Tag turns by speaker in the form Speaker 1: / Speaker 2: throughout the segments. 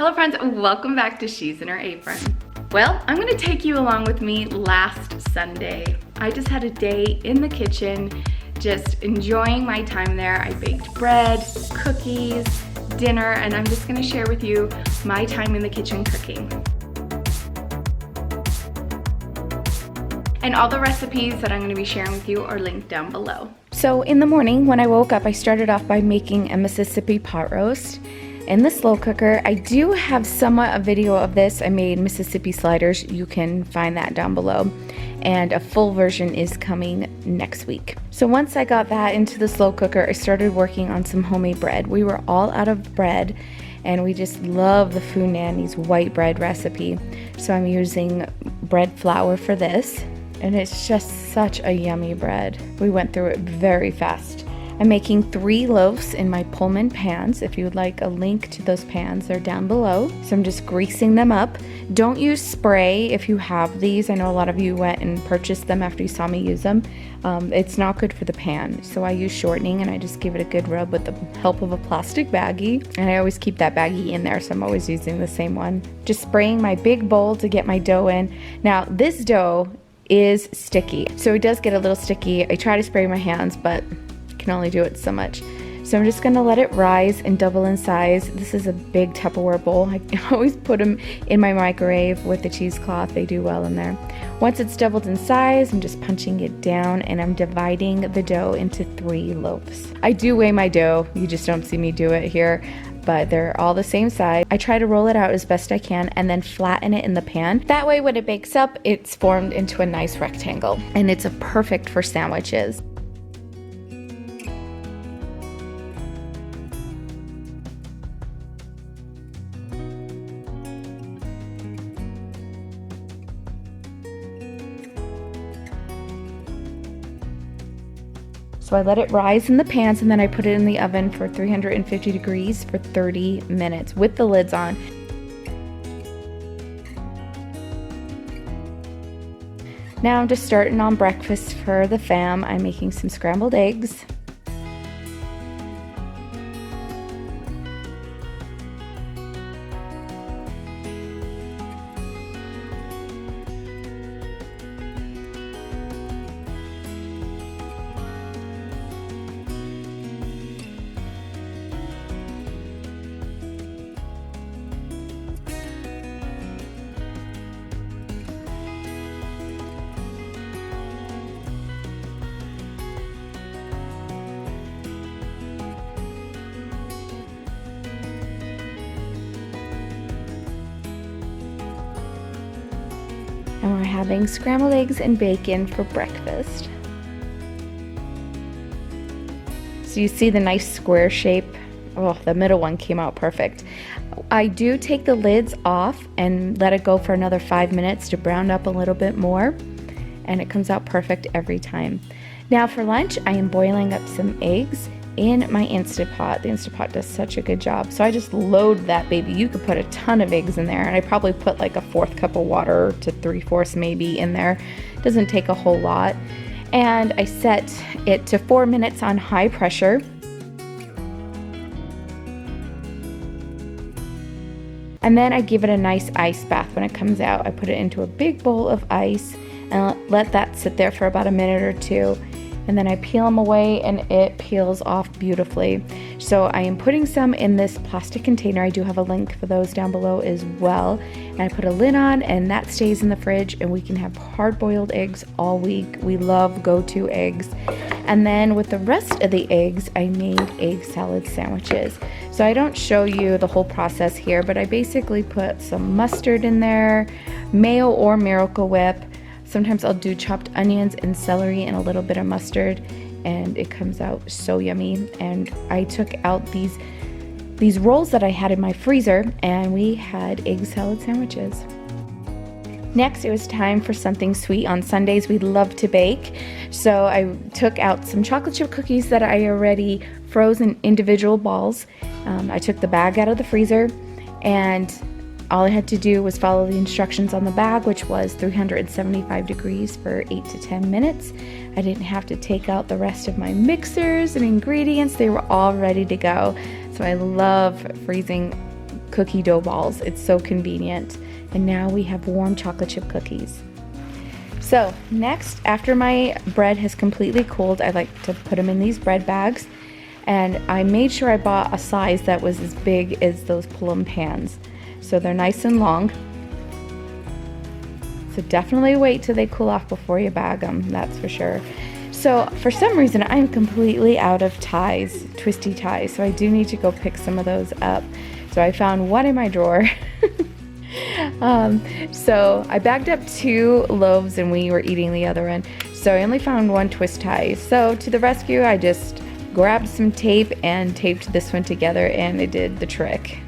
Speaker 1: Hello friends, welcome back to She's in Her Apron. Well, I'm gonna take you along with me last Sunday. I just had a day in the kitchen, just enjoying my time there. I baked bread, cookies, dinner, and I'm just gonna share with you my time in the kitchen cooking. And all the recipes that I'm gonna be sharing with you are linked down below. So in the morning when I woke up, I started off by making a Mississippi pot roast in the slow cooker. I do have somewhat a video of this. I made Mississippi sliders. You can find that down below. And a full version is coming next week. So once I got that into the slow cooker, I started working on some homemade bread. We were all out of bread and we just love the Foo Nanny's white bread recipe. So I'm using bread flour for this. And it's just such a yummy bread. We went through it very fast. I'm making 3 loaves in my Pullman pans. If you would like a link to those pans, they're down below. So I'm just greasing them up. Don't use spray if you have these. I know a lot of you went and purchased them after you saw me use them. It's not good for the pan. So I use shortening and I just give it a good rub with the help of a plastic baggie. And I always keep that baggie in there, so I'm always using the same one. Just spraying my big bowl to get my dough in. Now this dough is sticky, so it does get a little sticky. I try to spray my hands, but can only do it so much. So I'm just gonna let it rise and double in size. This is a big Tupperware bowl. I always put them in my microwave with the cheesecloth. They do well in there. Once it's doubled in size, I'm just punching it down and I'm dividing the dough into 3 loaves. I do weigh my dough. You just don't see me do it here, but they're all the same size. I try to roll it out as best I can and then flatten it in the pan. That way when it bakes up, it's formed into a nice rectangle and it's perfect for sandwiches. So I let it rise in the pans and then I put it in the oven for 350 degrees for 30 minutes with the lids on. Now I'm just starting on breakfast for the fam. I'm making some scrambled eggs. And we're having scrambled eggs and bacon for breakfast. So you see the nice square shape. Oh, the middle one came out perfect. I do take the lids off and let it go for another 5 minutes to brown up a little bit more. And it comes out perfect every time. Now for lunch, I am boiling up some eggs in my Instant Pot. The Instant Pot does such a good job. So I just load that baby. You could put a ton of eggs in there, and I probably put like a 1/4 cup of water to 3/4 maybe in there. Doesn't take a whole lot. And I set it to 4 minutes on high pressure. And then I give it a nice ice bath when it comes out. I put it into a big bowl of ice and let that sit there for about a minute or 2. And then I peel them away and it peels off beautifully. So I am putting some in this plastic container. I do have a link for those down below as well. And I put a lid on and that stays in the fridge and we can have hard-boiled eggs all week. We love go-to eggs. And then with the rest of the eggs, I made egg salad sandwiches. So I don't show you the whole process here, but I basically put some mustard in there, mayo or Miracle Whip. Sometimes I'll do chopped onions and celery and a little bit of mustard, and it comes out so yummy. And I took out these rolls that I had in my freezer, and we had egg salad sandwiches. Next, it was time for something sweet. On Sundays, we love to bake. So I took out some chocolate chip cookies that I already froze in individual balls. I took the bag out of the freezer, and all I had to do was follow the instructions on the bag, which was 375 degrees for 8 to 10 minutes. I didn't have to take out the rest of my mixers and ingredients. They were all ready to go. So I love freezing cookie dough balls. It's so convenient. And now we have warm chocolate chip cookies. So next, after my bread has completely cooled, I like to put them in these bread bags. And I made sure I bought a size that was as big as those pull-em pans. So they're nice and long. So definitely wait till they cool off before you bag them, that's for sure. So for some reason, I'm completely out of ties, twisty ties. So I do need to go pick some of those up. So I found one in my drawer. So I bagged up 2 loaves and we were eating the other one. So I only found 1 twist tie. So to the rescue, I just grabbed some tape and taped this one together, and it did the trick.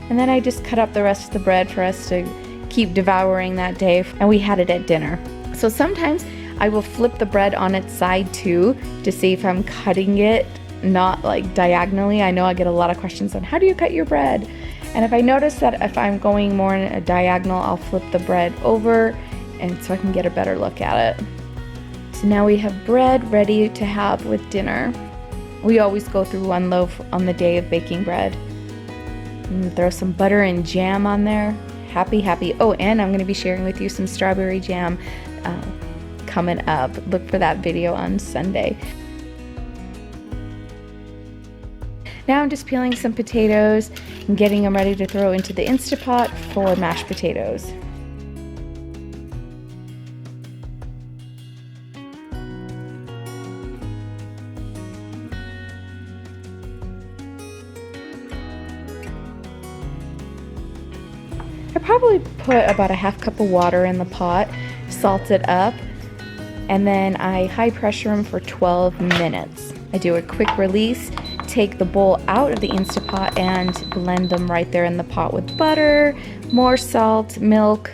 Speaker 1: And then I just cut up the rest of the bread for us to keep devouring that day, and we had it at dinner. So sometimes I will flip the bread on its side too to see if I'm cutting it not like diagonally. I know I get a lot of questions on how do you cut your bread? And if I notice that if I'm going more in a diagonal, I'll flip the bread over and so I can get a better look at it. So now we have bread ready to have with dinner. We always go through 1 loaf on the day of baking bread. And throw some butter and jam on there. Happy, happy. Oh, and I'm going to be sharing with you some strawberry jam coming up. Look for that video on Sunday. Now I'm just peeling some potatoes and getting them ready to throw into the Instapot for mashed potatoes. I probably put about a half cup of water in the pot, salt it up, and then I high pressure them for 12 minutes. I do a quick release, take the bowl out of the Instapot and blend them right there in the pot with butter, more salt, milk.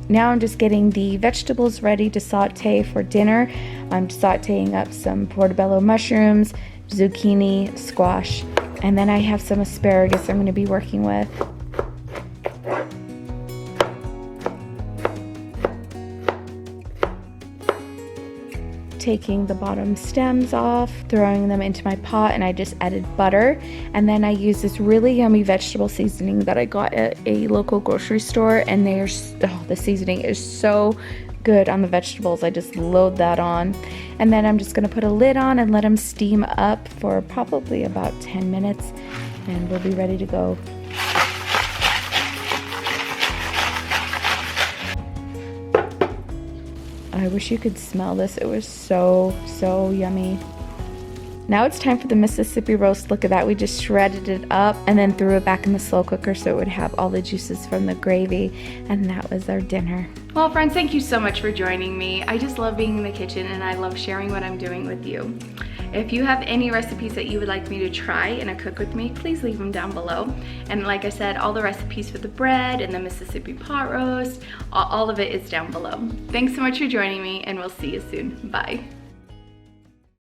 Speaker 1: Now I'm just getting the vegetables ready to saute for dinner. I'm sauteing up some portobello mushrooms, zucchini, squash, and then I have some asparagus I'm going to be working with. Taking the bottom stems off, throwing them into my pot, and I just added butter. And then I use this really yummy vegetable seasoning that I got at a local grocery store, and the seasoning is so good on the vegetables. I just load that on, and then I'm just going to put a lid on and let them steam up for probably about 10 minutes, and we'll be ready to go. I wish you could smell this. It was so yummy. Now it's time for the Mississippi roast. Look at that. We just shredded it up and then threw it back in the slow cooker so it would have all the juices from the gravy. And that was our dinner. Well, friends, thank you so much for joining me. I just love being in the kitchen and I love sharing what I'm doing with you. If you have any recipes that you would like me to try in a cook with me, please leave them down below. And like I said, all the recipes for the bread and the Mississippi pot roast, all of it is down below. Thanks so much for joining me, and we'll see you soon. Bye.